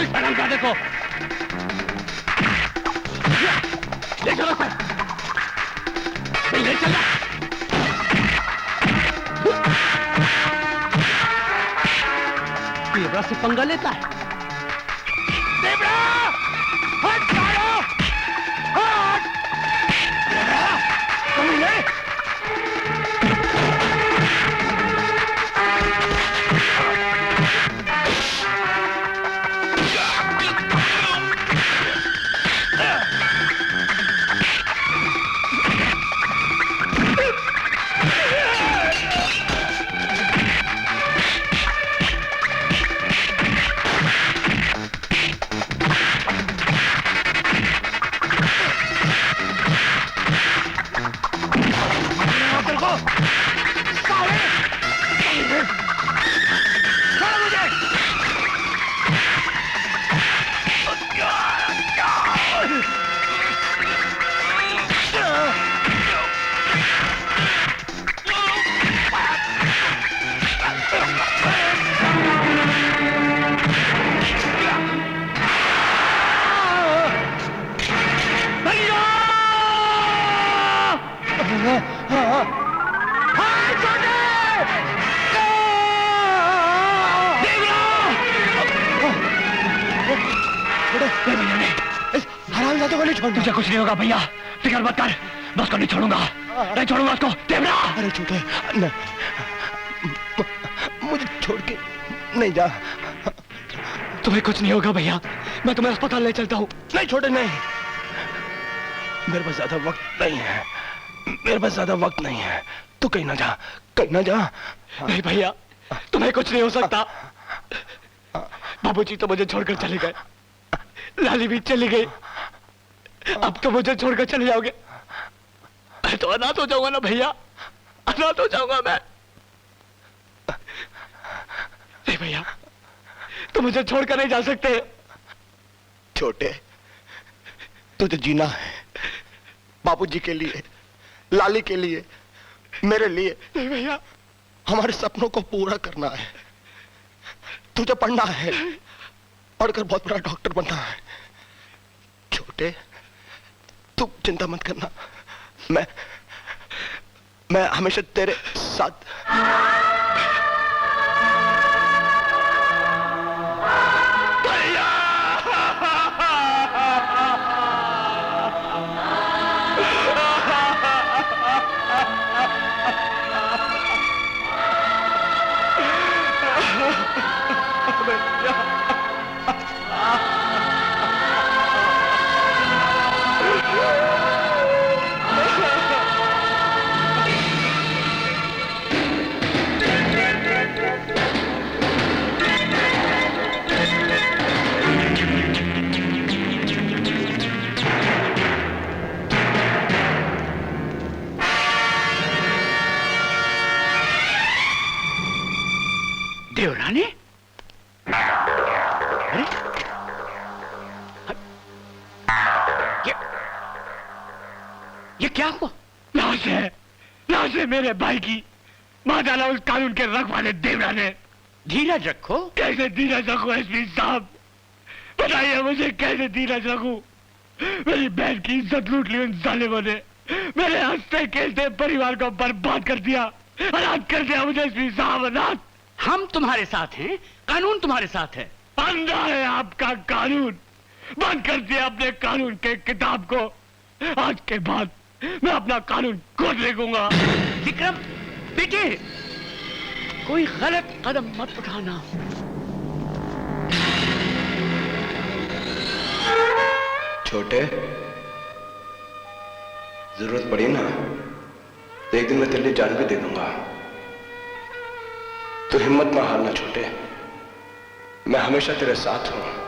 इस मैडम का देखो। ले चलो सर, ले चलो। देवरा से पंगा लेता है। देवरा, हट जाओ, हट। देवरा, कमीने। तुझे कुछ नहीं होगा भैया, फिक्र मत कर। मैं उसको नहीं छोड़ूंगा, नहीं छोड़ूंगा उसको। देवरा, अरे छोटे, मुझे छोड़ के नहीं जा। तुम्हें कुछ नहीं होगा भैया, मैं तुम्हें अस्पताल ले चलता हूँ। नहीं छोटे, नहीं, मेरे पास ज्यादा वक्त नहीं है, मेरे पास ज्यादा वक्त नहीं है। तू कहीं ना जा, कहीं ना जा। नहीं भैया, तुम्हें कुछ नहीं हो सकता। बाबूजी तो मुझे छोड़कर चले गए, लाली भी चली गई, अब तो मुझे छोड़कर चले जाओगे। मैं तो अनाथ हो जाऊंगा ना भैया, अनाथ हो जाऊंगा मैं। नहीं भैया, तुम मुझे छोड़कर नहीं जा सकते। छोटे, तुझे जीना है, बाबूजी के लिए, लाली के लिए, मेरे लिए। नहीं भैया, हमारे सपनों को पूरा करना है। तुझे पढ़ना है, पढ़कर बहुत बड़ा डॉक्टर बनना है। छोटे, तू चिंता मत करना, मैं हमेशा तेरे साथ। देवरानी? अरे ये क्या हुआ? लाश है, लाश है मेरे भाई की। मार डाला उस कानून के रखवाले देवरा ने। धीरज रखो। कैसे धीरज रखो एसपी साहब, बताइए मुझे कैसे धीरज रखूं? मेरी बहन की इज्जत लूट ली उन जालिमों ने, मेरे हंसते खेलते परिवार को बर्बाद कर दिया, अनाथ कर दिया मुझे एसपी साहब, अनाथ। हम तुम्हारे साथ हैं, कानून तुम्हारे साथ है। अंधा है आपका कानून, बंद कर दिया अपने कानून के किताब को। आज के बाद मैं अपना कानून खुद लिखूंगा। विक्रम बेटे, कोई गलत कदम मत उठाना। छोटे, जरूरत पड़ी ना तो एक दिन मैं तेरे लिए जान भी दे दूंगा। तो हिम्मत ना हारना छोटे, मैं हमेशा तेरे साथ हूं।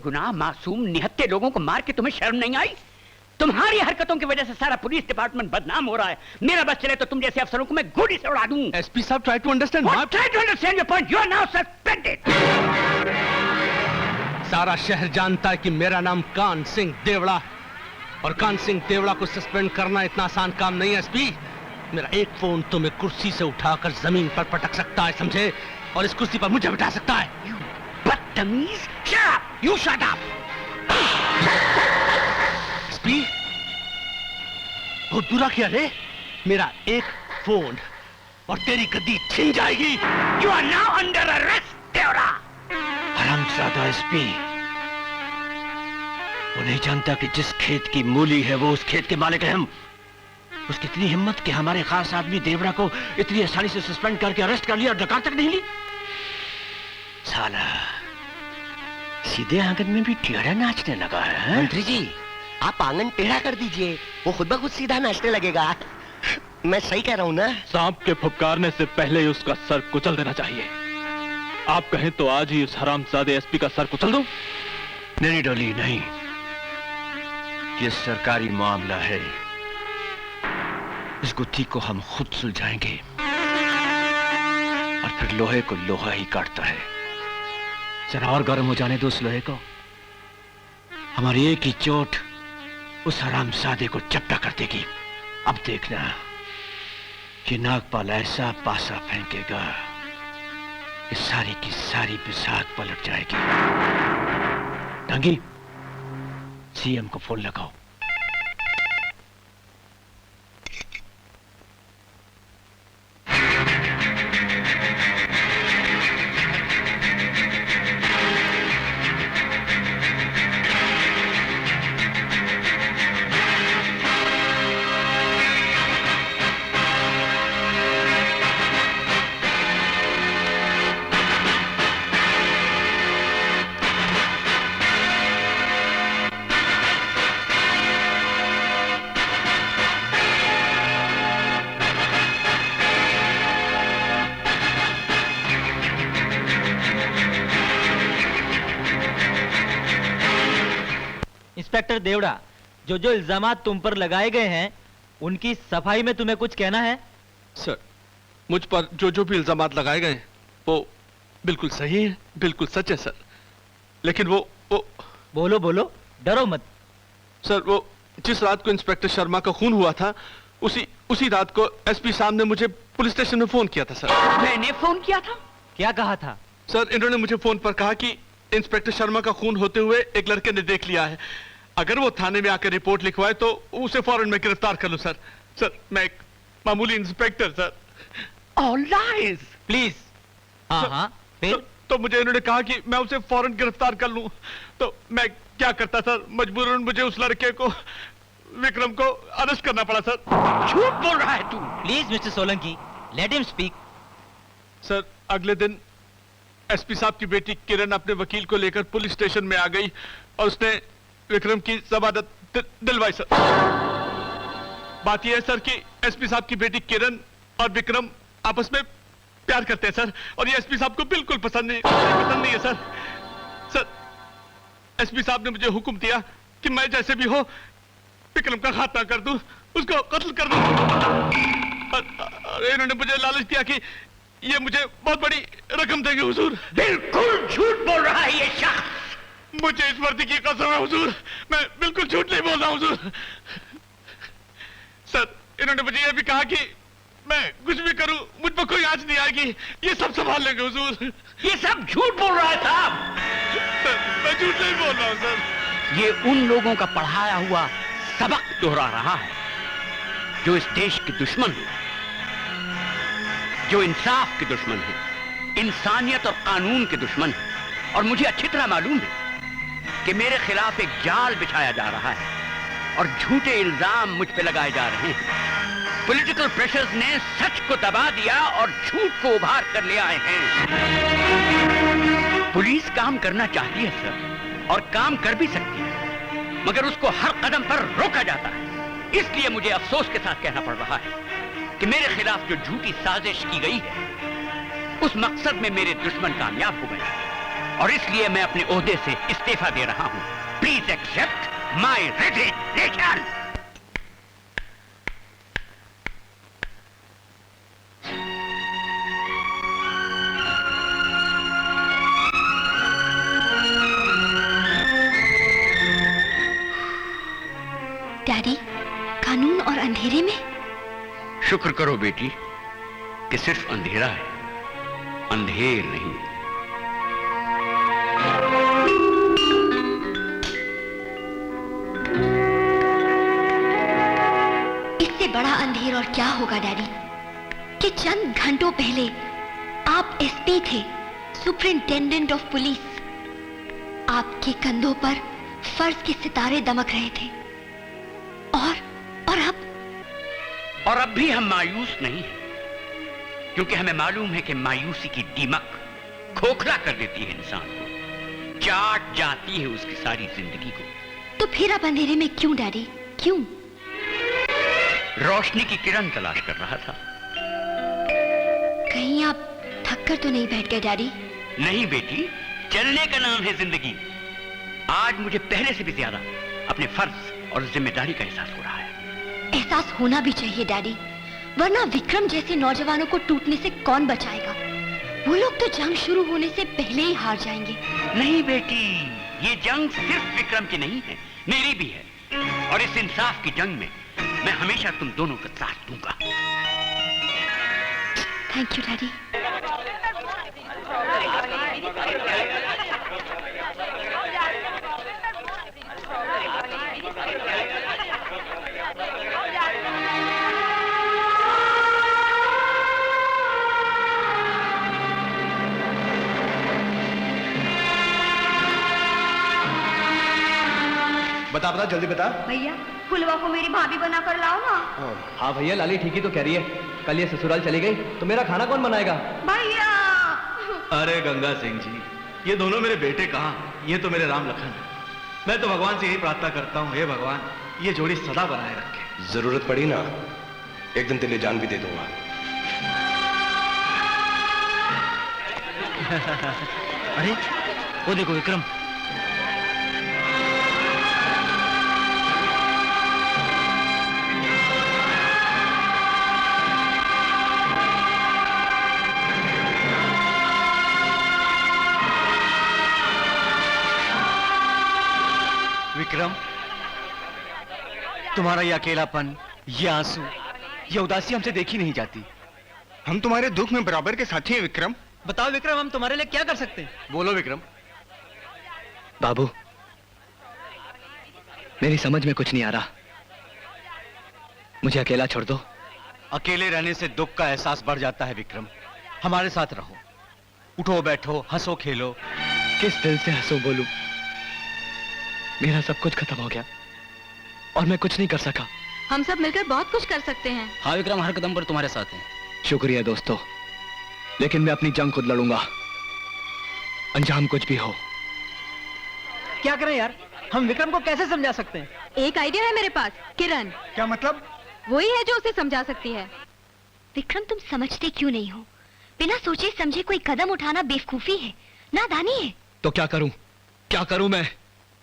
बेगुनाह मासूम निहत्थे लोगों को मार के तुम्हें शर्म नहीं आई? तुम्हारी हरकतों की वजह से सारा पुलिस डिपार्टमेंट बदनाम हो रहा है। मेरा बस चले तो तुम जैसे अफसरों को मैं गोली से उड़ा दूं। एसपी साहब, try to understand. Try to understand your point. You are now suspended. सारा शहर जानता है कि मेरा नाम कान सिंह देवड़ा है, और कान सिंह देवड़ा को सस्पेंड करना इतना आसान काम नहीं है एसपी। मेरा एक फोन तुम्हें कुर्सी से उठाकर जमीन पर पटक सकता है, समझे? और इस कुर्सी पर मुझे बिठा सकता है। बदतमीज! Shut up! You shut up! SP, बहुत बुरा किया रे। मेरा एक फोन और तेरी गद्दी छिन जाएगी। You are now under arrest, Deora. हरामजादा एसपी, वो नहीं जानता कि जिस खेत की मूली है वो उस खेत के मालिक हैं हम। उसकी इतनी हिम्मत कि हमारे खास आदमी देवड़ा को इतनी आसानी से सस्पेंड करके अरेस्ट कर लिया और डकार तक नहीं ली। साला सीधे आंगन में भी टेढ़ा नाचने लगा है। मंत्री जी, आप आंगन टेढ़ा कर दीजिए, वो खुद ब खुद सीधा नाचने लगेगा। मैं सही कह रहा हूँ ना? सांप के फुफकारने से पहले ही उसका सर कुचल देना चाहिए। आप कहें तो आज ही उस हरामजादे एसपी का सर कुचल दूं? नहीं डोली, नहीं। ये सरकारी मामला है। इस गुत्थी को हम खुद सुलझाएंगे, और फिर लोहे को लोहा ही काटता है। जरा और गर्म हो जाने दो उस लोहे को। हमारी एक ही चोट उस हरामजादे को चपटा कर देगी। अब देखना, ये नागपाल ऐसा पासा फेंकेगा कि सारी की सारी बिसात पलट जाएगी। टांगी, सीएम को फोन लगाओ। इंस्पेक्टर देवड़ा, जो जो इल्जामात तुम पर लगाए गए हैं उनकी सफाई में तुम्हें कुछ कहना है? सर, मुझ पर जो जो भी इल्जामात लगाए गए वो बिल्कुल सही है, बिल्कुल सच है सर। लेकिन वो बोलो बोलो, डरो मत। सर, वो जिस रात को इंस्पेक्टर शर्मा का खून हुआ था, उसी रात को एसपी साहब ने मुझे पुलिस स्टेशन में फोन किया था सर। मैंने फोन किया था? क्या कहा था? सर, इन्होंने मुझे फोन पर कहा कि इंस्पेक्टर शर्मा का खून होते हुए एक लड़के ने देख लिया है। अगर वो थाने में आकर रिपोर्ट लिखवाए तो उसे फौरन मैं गिरफ्तार कर लूं सर। सर, मैं एक मामूली inspector sir. All lies! Please. हाँ हाँ, फिर? तो मुझे इन्होंने कहा कि मैं उसे फौरन गिरफ्तार कर लूं। तो मैं क्या करता सर? मजबूरन मुझे उस लड़के को, विक्रम को अरेस्ट करना पड़ा सर। झूठ बोल रहा है तू। Please mister Solanki, let him speak. Sir, अगले दिन एसपी साहब की बेटी किरण अपने वकील को लेकर पुलिस स्टेशन में आ गई और उसने विक्रम की जमानत दिलवाई सर। बात यह है सर कि एसपी साहब की बेटी किरण और विक्रम आपस में प्यार करते हैं सर, और ये एसपी साहब को बिल्कुल पसंद नहीं है सर। सर, एसपी साहब ने मुझे हुक्म दिया कि मैं जैसे भी हो विक्रम का खात्मा कर दूं, उसको कत्ल कर दूं। और इन्होंने मुझे लालच दिया कि ये मुझे बहुत बड़ी रकम देंगे हुजूर। बिल्कुल झूठ बोल रहा है ये शख्स। मुझे इस वर्दी की कसम है हुजूर, मैं बिल्कुल झूठ नहीं बोल रहा हुजूर। सर, इन्होंने मुझे यह भी कहा कि मैं कुछ भी करूं मुझ पर कोई आंच नहीं आएगी, ये सब संभाल लेंगे हुजूर। ये सब झूठ बोल रहा है साहब। सर, मैं झूठ नहीं बोल रहा हूं सर। ये उन लोगों का पढ़ाया हुआ सबक दोहरा रहा है जो इस देश के दुश्मन हैं, जो इंसाफ के दुश्मन हैं, इंसानियत और कानून के दुश्मन हैं। और मुझे अच्छी तरह मालूम है कि मेरे खिलाफ एक जाल बिछाया जा रहा है और झूठे इल्जाम मुझ पे लगाए जा रहे हैं। पॉलिटिकल प्रेशर्स ने सच को दबा दिया और झूठ को उभार कर ले आए हैं। पुलिस काम करना चाहती है सर, और काम कर भी सकती है, मगर उसको हर कदम पर रोका जाता है। इसलिए मुझे अफसोस के साथ कहना पड़ रहा है कि मेरे खिलाफ जो झूठी साजिश की गई है, उस मकसद में मेरे दुश्मन कामयाब हो गए और इसलिए मैं अपने ओहदे से इस्तीफा दे रहा हूं। Please accept my resignation. Daddy, कानून और अंधेरे में? शुक्र करो बेटी कि सिर्फ अंधेरा है, अंधेर नहीं। इससे बड़ा अंधेर और क्या होगा डैडी, कि चंद घंटों पहले आप एसपी थे, सुपरिंटेंडेंट ऑफ पुलिस। आपके कंधों पर फर्ज के सितारे दमक रहे थे, और अब भी हम मायूस नहीं हैं, क्योंकि हमें मालूम है कि मायूसी की दीमक खोखला कर देती है इंसान को, चाट जाती है उसकी सारी जिंदगी को। तो फिर आप अंधेरे में क्यों डैडी, क्यों? रोशनी की किरण तलाश कर रहा था। कहीं आप थक कर तो नहीं बैठ गए डैडी? नहीं बेटी, चलने का नाम है जिंदगी। आज मुझे पहले से भी ज्यादा अपने फर्ज और जिम्मेदारी का एहसास हो रहा है। एहसास होना भी चाहिए डैडी, वरना विक्रम जैसे नौजवानों को टूटने से कौन बचाएगा? वो लोग तो जंग शुरू होने से पहले ही हार जाएंगे। नहीं बेटी, ये जंग सिर्फ विक्रम की नहीं है, मेरी भी है। और इस इंसाफ की जंग में मैं हमेशा तुम दोनों का साथ दूंगा। Thank you daddy. बता बता, जल्दी बता। भैया, फुलवा को मेरी भाभी बना कर लाओ ना। हाँ भैया, लाली ठीक ही तो कह रही है। कल ये ससुराल चली गई तो मेरा खाना कौन बनाएगा? भैया! अरे गंगा सिंह जी, ये दोनों मेरे बेटे कहाँ, ये तो मेरे राम लखन है। मैं तो भगवान से यही प्रार्थना करता हूँ, हे भगवान ये जोड़ी सदा बनाए रखे। जरूरत पड़ी ना, एक दिन तेरे लिए जान भी दे दूंगा। अरे वो देखो विक्रम। विक्रम, तुम्हारा ये अकेलापन, ये आंसू, ये उदासी हमसे देखी नहीं जाती। हम तुम्हारे दुख में बराबर के साथी हैं विक्रम। बताओ विक्रम, हम तुम्हारे लिए क्या कर सकते हैं? बोलो विक्रम। बाबू, मेरी समझ में कुछ नहीं आ रहा। मुझे अकेला छोड़ दो। अकेले रहने से दुख का एहसास बढ़ जाता है विक्रम। हमारे साथ रहो, उठो बैठो, हंसो खेलो। किस दिल से हंसो बोलूं? मेरा सब कुछ खत्म हो गया और मैं कुछ नहीं कर सका। हम सब मिलकर बहुत कुछ कर सकते हैं। हाँ विक्रम, हर कदम पर तुम्हारे साथ हैं। शुक्रिया दोस्तों, लेकिन मैं अपनी जंग खुद लड़ूंगा, अंजाम कुछ भी हो। क्या करें यार, हम विक्रम को कैसे समझा सकते हैं? एक आइडिया है मेरे पास, किरण। क्या मतलब? वही है जो उसे समझा सकती है। विक्रम, तुम समझते क्यों नहीं हो? बिना सोचे समझे कोई कदम उठाना बेवकूफी है, नादानी है। तो क्या करूं? क्या करूं मैं?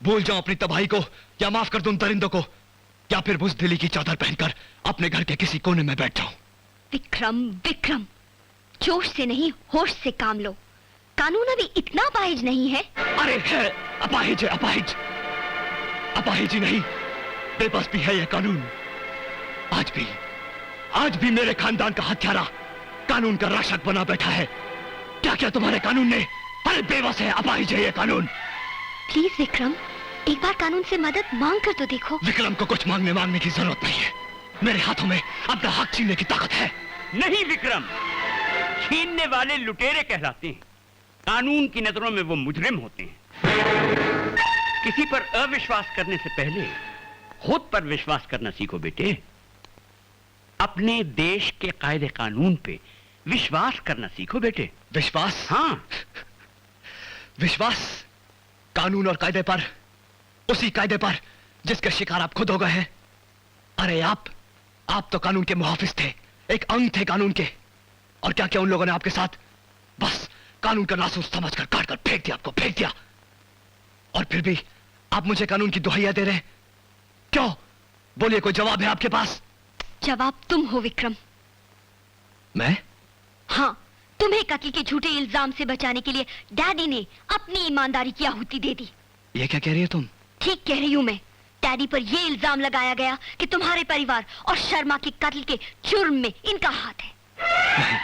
भूल जाऊं अपनी तबाही को, या माफ कर दूं दरिंदों को, या फिर बुज़दिली की चादर पहनकर अपने घर के किसी कोने में बैठ जाऊं? विक्रम, विक्रम, जोश से नहीं होश से काम लो। कानून अभी इतना अपाहिज नहीं है। अरे है, अपाहिज है, अपाहिज। अपाहिज ही नहीं, बेबस भी है यह कानून। आज भी मेरे खानदान का हत्यारा कानून का रक्षक बना बैठा है। क्या क्या तुम्हारे कानून ने? अरे बेबस है, अपाहिज है यह कानून। प्लीज विक्रम, एक बार कानून से मदद मांग कर तो देखो। विक्रम को कुछ मांगने की जरूरत नहीं है। मेरे हाथों में अपना हक छीनने की ताकत है। नहीं विक्रम, छीनने वाले लुटेरे कहलाते हैं, कानून की नजरों में वो मुजरिम होते हैं। किसी पर अविश्वास करने से पहले खुद पर विश्वास करना सीखो बेटे। अपने देश के कायदे कानून पे विश्वास करना सीखो बेटे। विश्वास? हाँ, विश्वास कानून और कायदे पर, उसी कायदे पर जिसके शिकार आप खुद हो गए हैं। अरे आप तो कानून के मुहाफिज थे, एक अंग थे कानून के। और क्या क्या उन लोगों ने आपके साथ बस कानून का नासूर समझकर काट कर फेंक दिया, आपको फेंक दिया। और फिर भी आप मुझे कानून की दुहाइयां दे रहे हैं, क्यों? बोलिए, कोई जवाब है आपके पास? जवाब तुम हो विक्रम। मैं? हाँ, तुम्हें कत्ल के झूठे इल्जाम से बचाने के लिए डैडी ने अपनी ईमानदारी की आहुति दे दी। ये क्या कह रही है तुम? ठीक कह रही हूँ मैं। डैडी पर यह इल्जाम लगाया गया कि तुम्हारे परिवार और शर्मा के कत्ल के जुर्म में इनका हाथ है। नहीं,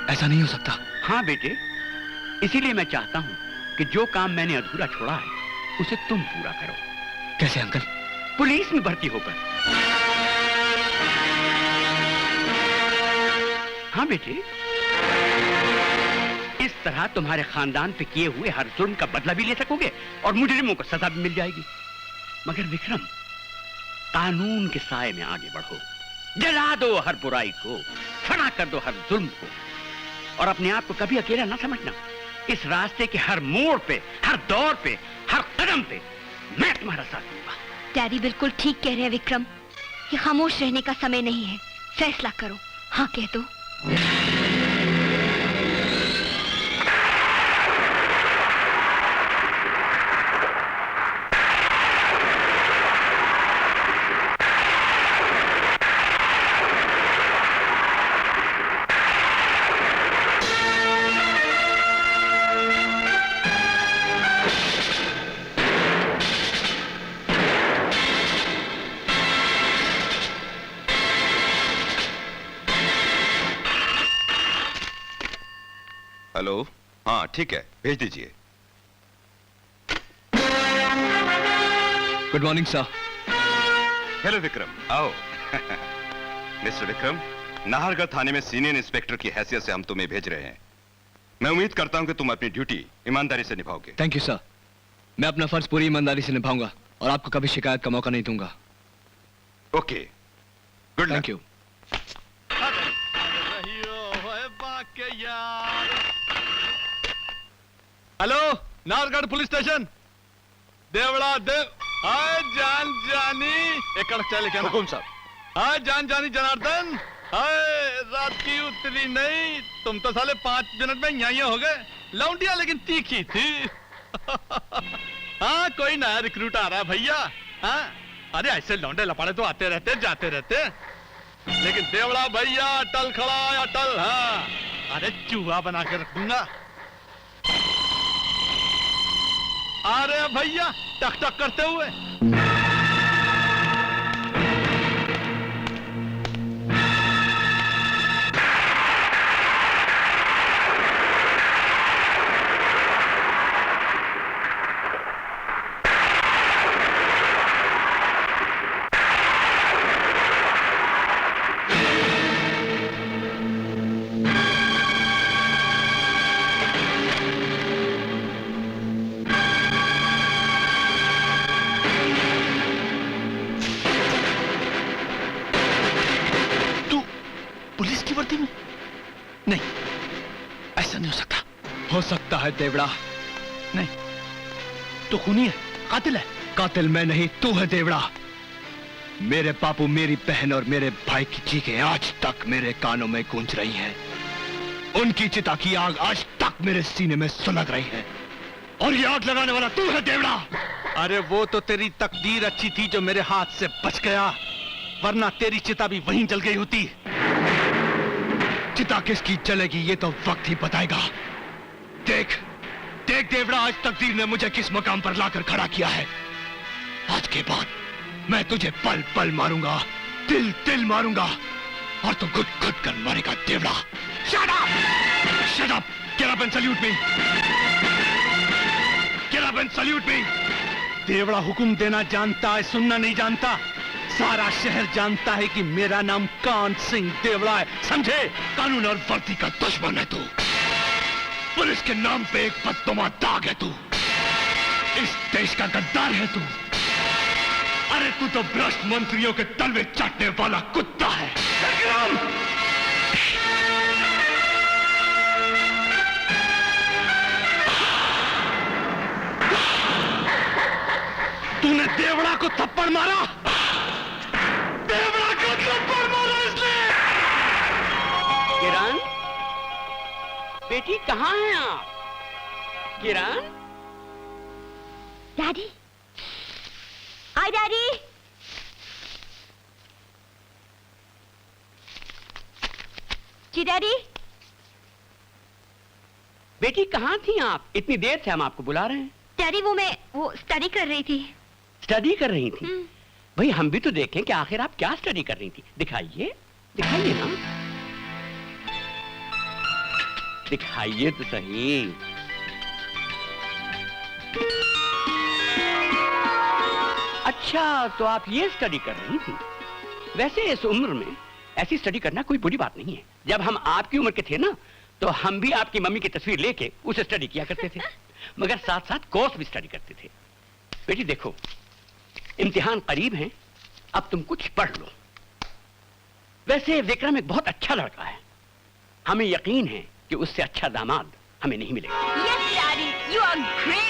ऐसा नहीं हो सकता। हाँ बेटे, इसीलिए मैं चाहता हूँ कि जो काम मैंने अधूरा छोड़ा है उसे तुम पूरा करो। कैसे अंकल? पुलिस में भर्ती होकर। हाँ बेटे, इस तरह तुम्हारे खानदान पे किए हुए हर जुर्म का बदला भी ले सकोगे और मुजरिमों को सजा भी मिल जाएगी। मगर विक्रम, कानून के साए में आगे बढ़ो, जला दो हर बुराई को, फना कर दो हर जुल्म को, और अपने आप को कभी अकेला ना समझना। इस रास्ते के हर मोड़ पे, हर दौर पे, हर कदम पे मैं तुम्हारा साथ दूंगा। डैडी बिल्कुल ठीक कह रहे हैं विक्रम। ये खामोश रहने का समय नहीं है, फैसला करो। हाँ कह दो। हेलो, हाँ ठीक है, भेज दीजिए। Good morning sir. Hello Vikram, आओ। मिस्टर विक्रम, नाहरगढ़ थाने में सीनियर इंस्पेक्टर की हैसियत से हम तुम्हें भेज रहे हैं। मैं उम्मीद करता हूं कि तुम अपनी ड्यूटी ईमानदारी से निभाओगे। Thank you sir. मैं अपना फर्ज पूरी ईमानदारी से निभाऊंगा और आपको कभी शिकायत का मौका नहीं दूंगा। Okay, good luck. Thank you. Hello, Nahargarh police station. Deora Dev, हाय जान जानी, एक कड़क चाय लेके आना। हुकुम साहब। हाय जान जानी जनार्दन, हाय रात की उतरी नहीं, तुम तो साले 5 मिनट में यहाँ हो गए। लौंडिया लेकिन तीखी थी। हाँ, कोई नया रिक्रूट आ रहा है भैया। हाँ, अरे ऐसे लौंडे लपाड़े तो आते रहते जाते रहते, लेकिन देवड़ा भैया अटल खड़ा है, अटल। हाँ, अरे चूहा बना के रखूंगा। आ रहे हैं भैया टक टक करते हुए। हो सकता है देवड़ा। नहीं, तो खूनी है, कातिल है। कातिल मैं नहीं, तू है देवड़ा। मेरे बापू, मेरी बहन और मेरे भाई की चीखें आज तक मेरे कानों में गूंज रही हैं। उनकी चिता की आग आज तक मेरे सीने में सुलग रही है, और ये आग लगाने वाला तू है देवड़ा। अरे वो तो तेरी तकदीर अच्छी थी जो मेरे हाथ से बच गया, वरना तेरी चिता भी वहीं जल गई होती। चिता किसकी जलेगी ये तो वक्त ही बताएगा। देख देख देवड़ा, आज तकदीर ने मुझे किस मकाम पर लाकर खड़ा किया है। आज के बाद मैं तुझे पल पल मारूंगा, तिल तिल मारूंगा, और तू घुट घुट कर मरेगा Devda. Shut up! Shut up! Get up and salute me! Get up and salute me! Devda हुक्म देना जानता है, सुनना नहीं जानता। सारा शहर जानता है कि मेरा नाम कान सिंह देवड़ा है, समझे? कानून और वर्दी का दुश्मन है तू। पुलिस के नाम पे एक बदतुमा दाग है तू। इस देश का गद्दार है तू। अरे तू तो भ्रष्ट मंत्रियों के तलवे चाटने वाला कुत्ता है। तूने देवड़ा को थप्पड़ मारा, देवड़ा को थप्पड़ मारा इसने। किरण, बेटी कहाँ हैं आप? किरण? Daddy, hi daddy. जी डैडी। बेटी कहाँ थी आप? इतनी देर से हम आपको बुला रहे हैं। डैडी वो स्टडी कर रही थी। स्टडी कर रही थी? भाई हम भी तो देखें कि आखिर आप क्या स्टडी कर रही थी। दिखाइए, दिखाइए ना, दिखाइए तो सही। अच्छा, तो आप ये स्टडी कर रही थी। वैसे इस उम्र में ऐसी स्टडी करना कोई बुरी बात नहीं है। जब हम आपकी उम्र के थे ना, तो हम भी आपकी मम्मी की तस्वीर लेके उसे स्टडी किया करते थे, मगर साथ साथ कोर्स भी स्टडी करते थे। बेटी देखो, इम्तिहान करीब हैं, अब तुम कुछ पढ़ लो। वैसे विक्रम एक बहुत अच्छा लड़का है, हमें यकीन है कि उससे अच्छा दामाद हमें नहीं मिलेगा। Yes, Daddy, you are great.